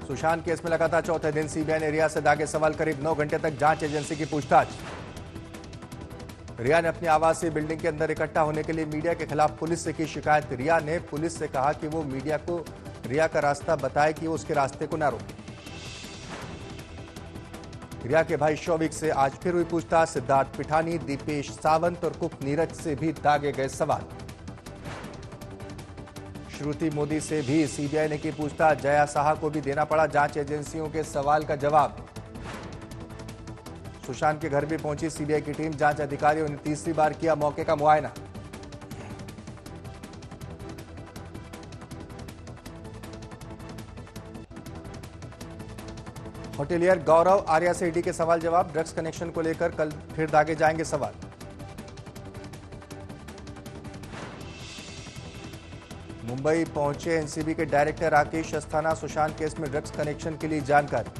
Sushant case में लगातार चौथे दिन सीबीआई ने रिया से दागे सवाल। करीब 9 घंटे तक जांच एजेंसी की पूछताछ। रिया ने अपनी आवासीय बिल्डिंग के अंदर इकट्ठा होने के लिए मीडिया के खिलाफ पुलिस से की शिकायत। रिया ने पुलिस से कहा कि वो मीडिया को रिया का रास्ता बताए कि वो उसके रास्ते को न रोके। रिया के भाई शौविक से आज फिर हुई पूछताछ। सिद्धार्थ पिठानी, दीपेश सावंत और कुक नीरज से भी दागे गए सवाल। श्रुति मोदी से भी सीबीआई ने की पूछताछ। जया साहा को भी देना पड़ा जांच एजेंसियों के सवाल का जवाब। सुशांत के घर भी पहुंची सीबीआई की टीम। जांच अधिकारियों ने तीसरी बार किया मौके का मुआयना। होटेलियर गौरव आर्या से ईडी के सवाल जवाब। ड्रग्स कनेक्शन को लेकर कल फिर दागे जाएंगे सवाल। मुंबई पहुंचे एनसीबी के डायरेक्टर राकेश अस्थाना। सुशांत केस में ड्रग्स कनेक्शन के लिए जानकारी।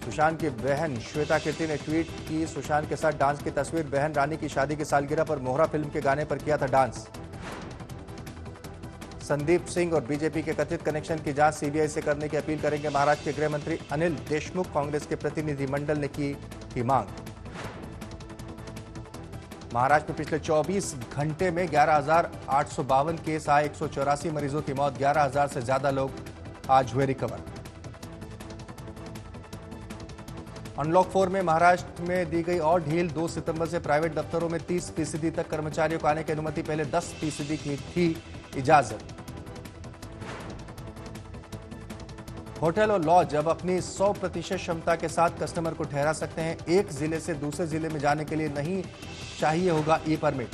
सुशांत की बहन श्वेता कीर्ति ने ट्वीट की सुशांत के साथ डांस की तस्वीर। बहन रानी की शादी की सालगिरह पर मोहरा फिल्म के गाने पर किया था डांस। संदीप सिंह और बीजेपी के कथित कनेक्शन की जांच सीबीआई से करने की अपील करेंगे महाराष्ट्र के गृह मंत्री अनिल देशमुख। कांग्रेस के प्रतिनिधिमंडल ने की मांग। महाराष्ट्र में पिछले 24 घंटे में 11,852 केस आए। 184 मरीजों की मौत। 11,000 से ज्यादा लोग आज हुए रिकवर। अनलॉक 4 में महाराष्ट्र में दी गई और ढील। 2 सितंबर से प्राइवेट दफ्तरों में 30% तक कर्मचारियों को आने की अनुमति। पहले 10% की थी इजाजत। होटल और लॉज अब अपनी 100% क्षमता के साथ कस्टमर को ठहरा सकते हैं। एक जिले से दूसरे जिले में जाने के लिए नहीं चाहिए होगा ई परमिट।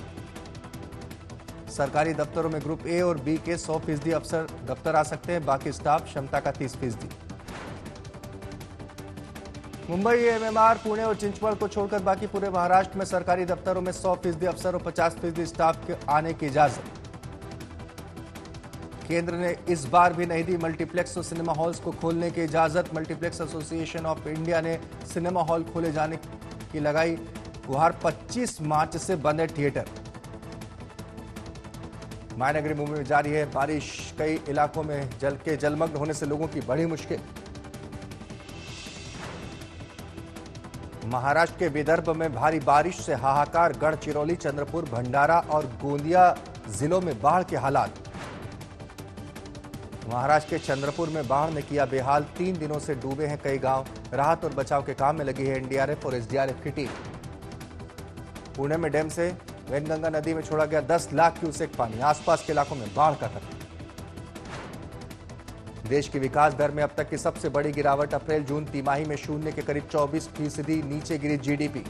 सरकारी दफ्तरों में ग्रुप ए और बी के 100% अफसर दफ्तर आ सकते हैं। बाकी स्टाफ क्षमता का 30%। मुंबई, एमएमआर, पुणे और चिंचवड़ को छोड़कर बाकी पूरे महाराष्ट्र में सरकारी दफ्तरों में 100% अफसर और 50% स्टाफ के आने की इजाजत। केंद्र ने इस बार भी नहीं दी मल्टीप्लेक्स और सिनेमा हॉल्स को खोलने की इजाजत। मल्टीप्लेक्स एसोसिएशन ऑफ इंडिया ने सिनेमा हॉल खोले जाने की लगाई गुहार। 25 मार्च से बंद है थिएटर। मायानगरी मुंबई में जारी है बारिश। कई इलाकों में जलमग्न होने से लोगों की बड़ी मुश्किल। महाराष्ट्र के विदर्भ में भारी बारिश से हाहाकार। गढ़चिरौली, चंद्रपुर, भंडारा और गोंदिया जिलों में बाढ़ के हालात। महाराष्ट्र के चंद्रपुर में बाढ़ ने किया बेहाल। 3 दिनों से डूबे हैं कई गांव। राहत और बचाव के काम में लगी है एनडीआरएफ और एसडीआरएफ की टीम। पुणे में डैम से वैनगंगा नदी में छोड़ा गया 10 लाख क्यूसेक पानी। आसपास के इलाकों में बाढ़ का खतरा। देश की विकास दर में अब तक की सबसे बड़ी गिरावट। अप्रैल-जून तिमाही में शून्य के करीब 24% नीचे गिरी जीडीपी।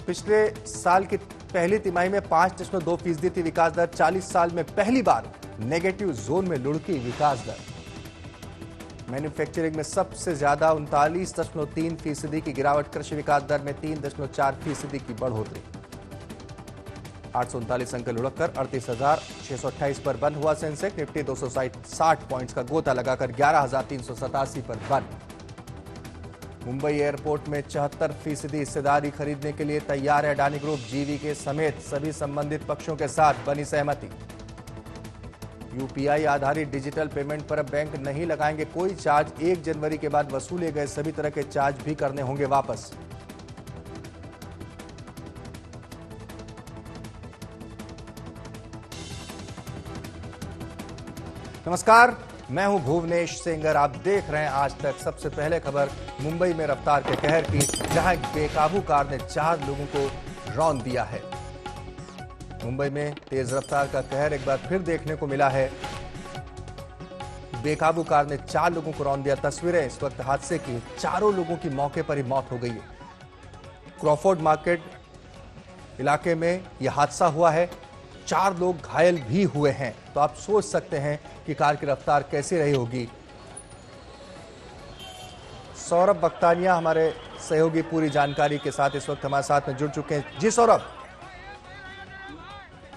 पिछले साल की पहली तिमाही में 5.2% थी विकास दर। 40 साल में पहली बार नेगेटिव जोन में लुढ़की विकास दर। मैन्युफैक्चरिंग में सबसे ज्यादा 39.3% की गिरावट। कृषि विकास दर में 3.4% की बढ़ोतरी। 839 अंक लुढ़ककर 38,628 पर बंद हुआ सेंसेक्स। निफ्टी 260 पॉइंट्स का गोता लगाकर 11,387 पर बंद। मुंबई एयरपोर्ट में 74% हिस्सेदारी खरीदने के लिए तैयार है अडानी ग्रुप। जीवीके समेत सभी संबंधित पक्षों के साथ बनी सहमति। यूपीआई आधारित डिजिटल पेमेंट पर अब बैंक नहीं लगाएंगे कोई चार्ज। 1 जनवरी के बाद वसूले गए सभी तरह के चार्ज भी करने होंगे वापस। नमस्कार, मैं हूं भुवनेश सेंगर। आप देख रहे हैं आज तक। सबसे पहले खबर मुंबई में रफ्तार के कहर की, जहां एक बेकाबू कार ने 4 लोगों को रौंद दिया है। मुंबई में तेज रफ्तार का कहर एक बार फिर देखने को मिला है। बेकाबू कार ने 4 लोगों को रौंद दिया। तस्वीरें इस वक्त हादसे की। चारों लोगों की मौके पर ही मौत हो गई है। क्रॉफोर्ड मार्केट इलाके में यह हादसा हुआ है। 4 लोग घायल भी हुए हैं। तो आप सोच सकते हैं कि कार की रफ्तार कैसी रही होगी। सौरभ बख्तानिया हमारे सहयोगी पूरी जानकारी के साथ इस वक्त हमारे साथ में जुड़ चुके हैं। जी सौरभ।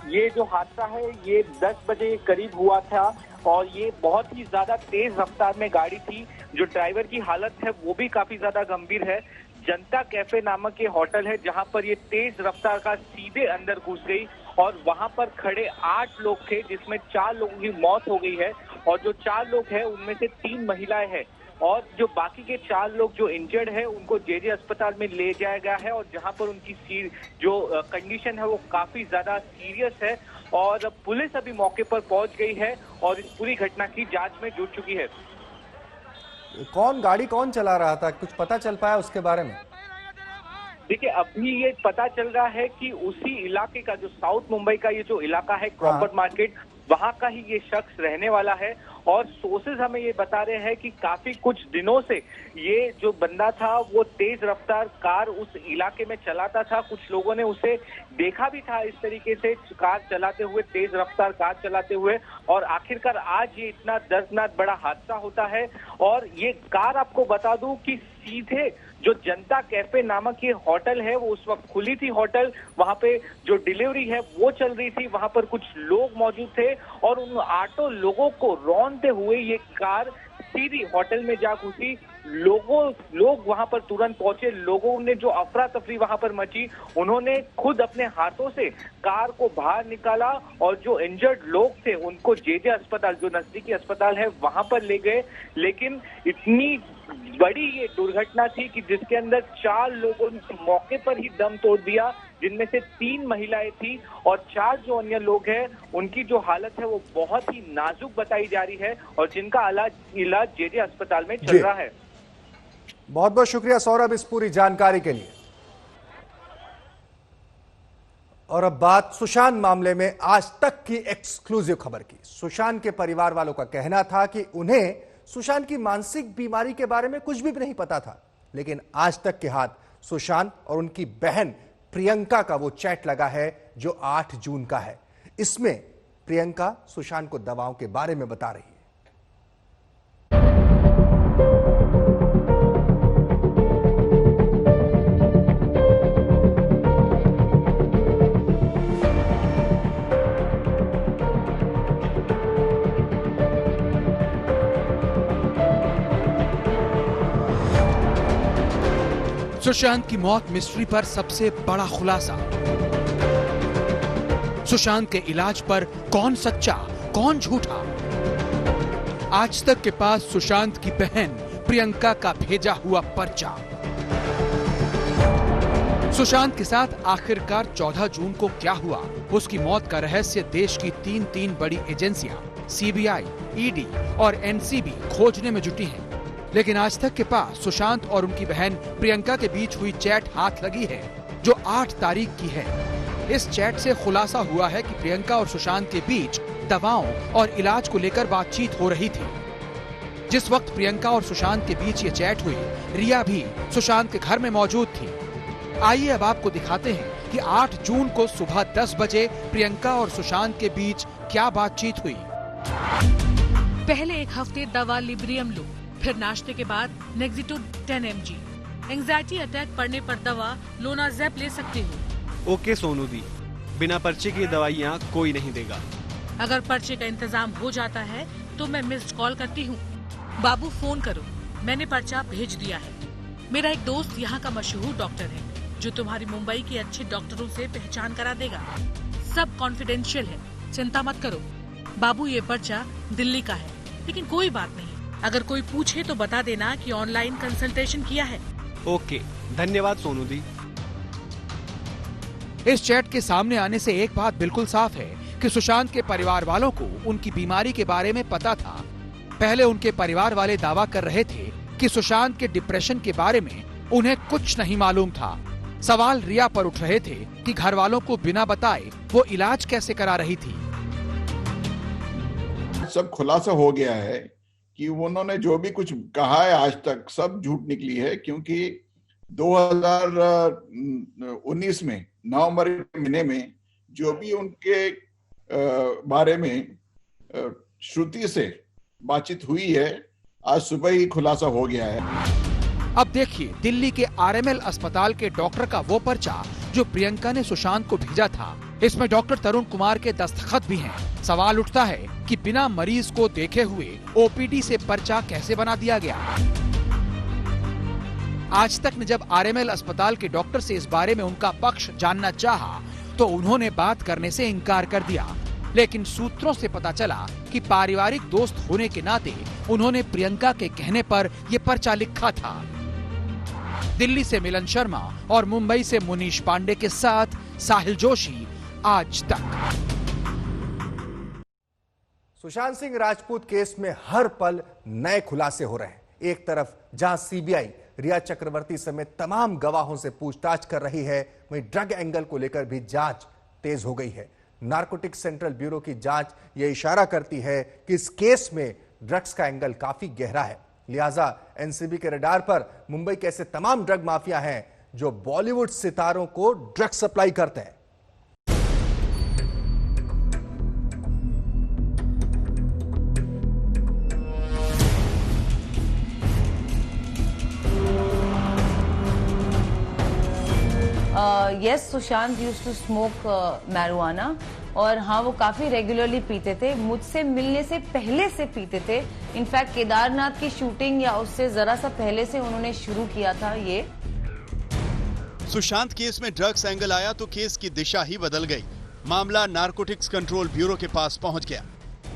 ये जो हादसा है ये 10 बजे के करीब हुआ था और ये बहुत ही ज्यादा तेज रफ्तार में गाड़ी थी। जो ड्राइवर की हालत है वो भी काफी ज्यादा गंभीर है। जनता कैफे नामक ये होटल है जहां पर ये तेज रफ्तार का सीधे अंदर घुस गई और वहां पर खड़े 8 लोग थे, जिसमें 4 लोगों की मौत हो गई है और जो 4 लोग हैं उनमें से 3 महिलाएं हैं और जो बाकी के 4 लोग जो इंजर्ड है उनको जेजे अस्पताल में ले जाया गया है और जहां पर उनकी जो कंडीशन है वो काफी ज्यादा सीरियस है और पुलिस अभी मौके पर पहुंच गई है और इस पूरी घटना की जांच में जुट चुकी है। गाड़ी कौन चला रहा था, कुछ पता चल पाया उसके बारे में? देखिए, अभी ये पता चल रहा है कि उसी इलाके का, जो साउथ मुंबई का ये जो इलाका है क्रॉफर्ड मार्केट, वहां का ही ये शख्स रहने वाला है और सोर्सेज हमें ये बता रहे हैं कि काफी कुछ दिनों से ये जो बंदा था वो तेज रफ्तार कार उस इलाके में चलाता था। कुछ लोगों ने उसे देखा भी था इस तरीके से कार चलाते हुए, तेज रफ्तार कार चलाते हुए, और आखिरकार आज ये इतना दर्दनाक बड़ा हादसा होता है। और ये कार, आपको बता दूं कि सीधे जो जनता कैफे नामक ये होटल है वो उस वक्त खुली थी होटल, वहां पे जो डिलीवरी है वो चल रही थी, वहां पर कुछ लोग मौजूद थे और उन 8 लोगों को रौंदते हुए ये कार सीधी होटल में जा घुसी। लोग वहां पर तुरंत पहुंचे, लोगों ने जो अफरा तफरी वहां पर मची, उन्होंने खुद अपने हाथों से कार को बाहर निकाला और जो इंजर्ड लोग थे उनको जेजे अस्पताल, जो नजदीकी अस्पताल है, वहां पर ले गए। लेकिन इतनी बड़ी ये दुर्घटना थी कि जिसके अंदर 4 लोगों ने मौके पर ही दम तोड़ दिया, जिनमें से 3 महिलाएं थी और 4 जो अन्य लोग हैं उनकी जो हालत है वो बहुत ही नाजुक बताई जा रही है और जिनका इलाज जेजे अस्पताल में चल रहा है। बहुत बहुत शुक्रिया सौरभ इस पूरी जानकारी के लिए। और अब बात सुशांत मामले में आज तक की एक्सक्लूसिव खबर की। सुशांत के परिवार वालों का कहना था कि उन्हें सुशांत की मानसिक बीमारी के बारे में कुछ भी नहीं पता था, लेकिन आज तक के हाथ सुशांत और उनकी बहन प्रियंका का वो चैट लगा है जो 8 जून का है। इसमें प्रियंका सुशांत को दवाओं के बारे में बता रही है। सुशांत की मौत मिस्ट्री पर सबसे बड़ा खुलासा। सुशांत के इलाज पर कौन सच्चा कौन झूठा। आज तक के पास सुशांत की बहन प्रियंका का भेजा हुआ पर्चा। सुशांत के साथ आखिरकार 14 जून को क्या हुआ, उसकी मौत का रहस्य देश की तीन बड़ी एजेंसियां सीबीआई, ईडी और एनसीबी खोजने में जुटी हैं। लेकिन आज तक के पास सुशांत और उनकी बहन प्रियंका के बीच हुई चैट हाथ लगी है जो 8 तारीख की है। इस चैट से खुलासा हुआ है कि प्रियंका और सुशांत के बीच दवाओं और इलाज को लेकर बातचीत हो रही थी। जिस वक्त प्रियंका और सुशांत के बीच ये चैट हुई, रिया भी सुशांत के घर में मौजूद थी। आइए अब आपको दिखाते हैं कि 8 जून को सुबह 10 बजे प्रियंका और सुशांत के बीच क्या बातचीत हुई। पहले एक हफ्ते दवा लिब्रियम लो, फिर नाश्ते के बाद नेक्सिटो 10 mg। एंजाइटी अटैक पड़ने पर दवा लोनाज़ेप ले सकते हो। ओके सोनू दी, बिना पर्चे की दवाइयाँ कोई नहीं देगा। अगर पर्चे का इंतजाम हो जाता है तो मैं मिस्ड कॉल करती हूँ। बाबू फोन करो, मैंने पर्चा भेज दिया है। मेरा एक दोस्त यहाँ का मशहूर डॉक्टर है जो तुम्हारी मुंबई के अच्छे डॉक्टरों से पहचान करा देगा। सब कॉन्फिडेंशियल है, चिंता मत करो। बाबू ये पर्चा दिल्ली का है, लेकिन कोई बात नहीं, अगर कोई पूछे तो बता देना कि ऑनलाइन कंसल्टेशन किया है। ओके, धन्यवाद सोनू दी। इस चैट के सामने आने से एक बात बिल्कुल साफ है कि सुशांत के परिवार वालों को उनकी बीमारी के बारे में पता था। पहले उनके परिवार वाले दावा कर रहे थे कि सुशांत के डिप्रेशन के बारे में उन्हें कुछ नहीं मालूम था। सवाल रिया पर उठ रहे थे कि घर वालों को बिना बताए वो इलाज कैसे करा रही थी। सब खुलासा हो गया है कि उन्होंने जो भी कुछ कहा है आज तक सब झूठ निकली है, क्योंकि 2019 में नवंबर महीने में जो भी उनके बारे में श्रुति से बातचीत हुई है, आज सुबह ही खुलासा हो गया है। अब देखिए दिल्ली के आरएमएल अस्पताल के डॉक्टर का वो पर्चा जो प्रियंका ने सुशांत को भेजा था। इसमें डॉक्टर तरुण कुमार के दस्तखत भी हैं। सवाल उठता है कि बिना मरीज को देखे हुए ओपीडी से पर्चा कैसे बना दिया गया। आज तक ने जब आरएमएल अस्पताल के डॉक्टर से इस बारे में उनका पक्ष जानना चाहा, तो तो उन्होंने बात करने से इनकार कर दिया, लेकिन सूत्रों से पता चला कि पारिवारिक दोस्त होने के नाते उन्होंने प्रियंका के कहने पर ये पर्चा लिखा था। दिल्ली से मिलन शर्मा और मुंबई से मुनीश पांडे के साथ साहिल जोशी, आज तक। सुशांत सिंह राजपूत केस में हर पल नए खुलासे हो रहे हैं। एक तरफ जहां सीबीआई रिया चक्रवर्ती समेत तमाम गवाहों से पूछताछ कर रही है, वहीं ड्रग एंगल को लेकर भी जांच तेज हो गई है। नारकोटिक्स सेंट्रल ब्यूरो की जांच यह इशारा करती है कि इस केस में ड्रग्स का एंगल काफी गहरा है, लिहाजा एनसीबी के रडार पर मुंबई के ऐसे तमाम ड्रग माफिया हैं जो बॉलीवुड सितारों को ड्रग सप्लाई करते हैं। Yes, Sushant used to smoke marijuana और हाँ, वो काफी रेगुलरली पीते थे। मुझसे मिलने से पहले से पीते थे। इनफैक्ट केदारनाथ की शूटिंग या उससे जरा सा पहले से उन्होंने शुरू किया था ये। सुशांत केस में ड्रग्स एंगल आया तो केस की दिशा ही बदल गई। मामला नारकोटिक्स कंट्रोल ब्यूरो के पास पहुंच गया।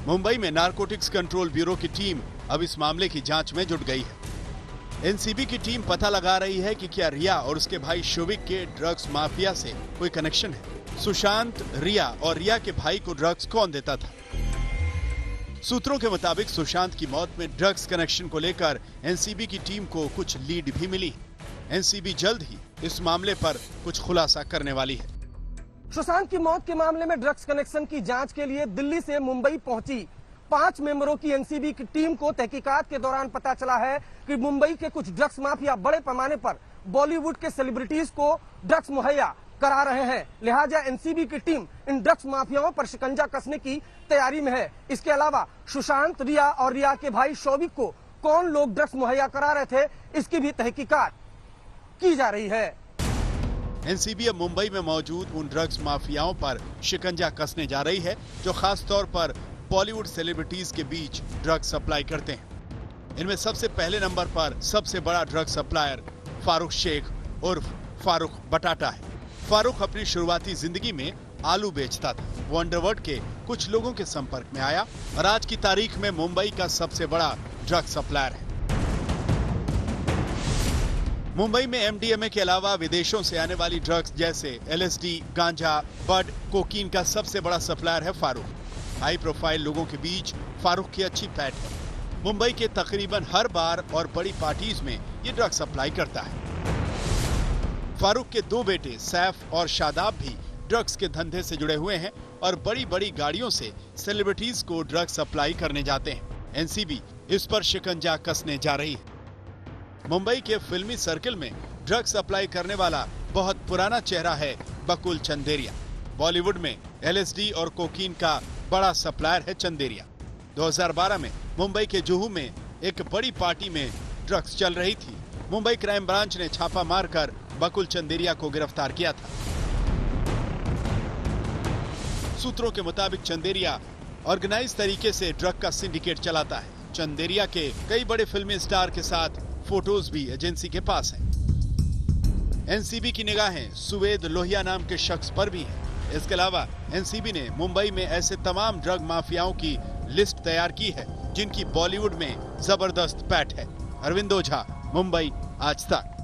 मुंबई में नारकोटिक्स कंट्रोल ब्यूरो की टीम अब इस मामले की जांच में जुट गई है। एनसीबी की टीम पता लगा रही है कि क्या रिया और उसके भाई शोविक के ड्रग्स माफिया से कोई कनेक्शन है। सुशांत, रिया और रिया के भाई को ड्रग्स कौन देता था। सूत्रों के मुताबिक सुशांत की मौत में ड्रग्स कनेक्शन को लेकर एनसीबी की टीम को कुछ लीड भी मिली। एनसीबी जल्द ही इस मामले पर कुछ खुलासा करने वाली है। सुशांत की मौत के मामले में ड्रग्स कनेक्शन की जांच के लिए दिल्ली से मुंबई पहुंची 5 मेंबरों की एनसीबी की टीम को तहकीकात के दौरान पता चला है कि मुंबई के कुछ ड्रग्स माफिया बड़े पैमाने पर बॉलीवुड के सेलिब्रिटीज को ड्रग्स मुहैया करा रहे हैं। लिहाजा एनसीबी की टीम इन ड्रग्स माफियाओं पर शिकंजा कसने की तैयारी में है। इसके अलावा सुशांत, रिया और रिया के भाई शोविक को कौन लोग ड्रग्स मुहैया करा रहे थे, इसकी भी तहकीकात की जा रही है। एनसीबी अब मुंबई में मौजूद उन ड्रग्स माफियाओं पर शिकंजा कसने जा रही है जो खास तौर पर बॉलीवुड सेलिब्रिटीज के बीच ड्रग सप्लाई करते हैं। इनमें सबसे पहले नंबर पर सबसे बड़ा ड्रग सप्लायर फारूक शेख उर्फ फारूक बटाटा है। फारूक अपनी शुरुआती जिंदगी में आलू बेचता था। वो अंडरवर्ल्ड के कुछ लोगों के संपर्क में आया और आज की तारीख में मुंबई का सबसे बड़ा ड्रग सप्लायर है। मुंबई में एमडीएमए के अलावा विदेशों से आने वाली ड्रग्स जैसे एलएसडी, गांजा, बड, कोकीन का सबसे बड़ा सप्लायर है फारूक। हाई प्रोफाइल लोगों के बीच फारूक की अच्छी पैठ है। मुंबई के तकरीबन हर बार और बड़ी पार्टीज में ये ड्रग सप्लाई करता है। फारूक के 2 बेटे सैफ और शादाब भी ड्रग्स के धंधे से जुड़े हुए हैं और बड़ी बड़ी गाड़ियों से सेलिब्रिटीज को ड्रग सप्लाई करने जाते हैं। एनसीबी इस पर शिकंजा कसने जा रही है। मुंबई के फिल्मी सर्किल में ड्रग सप्लाई करने वाला बहुत पुराना चेहरा है बकुल चंदेरिया। बॉलीवुड में एलएसडी और कोकीन का बड़ा सप्लायर है चंदेरिया। 2012 में मुंबई के जुहू में एक बड़ी पार्टी में ड्रग्स चल रही थी। मुंबई क्राइम ब्रांच ने छापा मारकर बकुल चंदेरिया को गिरफ्तार किया था। सूत्रों के मुताबिक चंदेरिया ऑर्गेनाइज तरीके से ड्रग का सिंडिकेट चलाता है। चंदेरिया के कई बड़े फिल्मी स्टार के साथ फोटोज भी एजेंसी के पास हैं। एनसीबी की निगाहें सुवेद लोहिया नाम के शख्स पर भी है। इसके अलावा एनसीबी ने मुंबई में ऐसे तमाम ड्रग माफियाओं की लिस्ट तैयार की है जिनकी बॉलीवुड में जबरदस्त पैठ है। अरविंद ओझा, मुंबई, आज तक।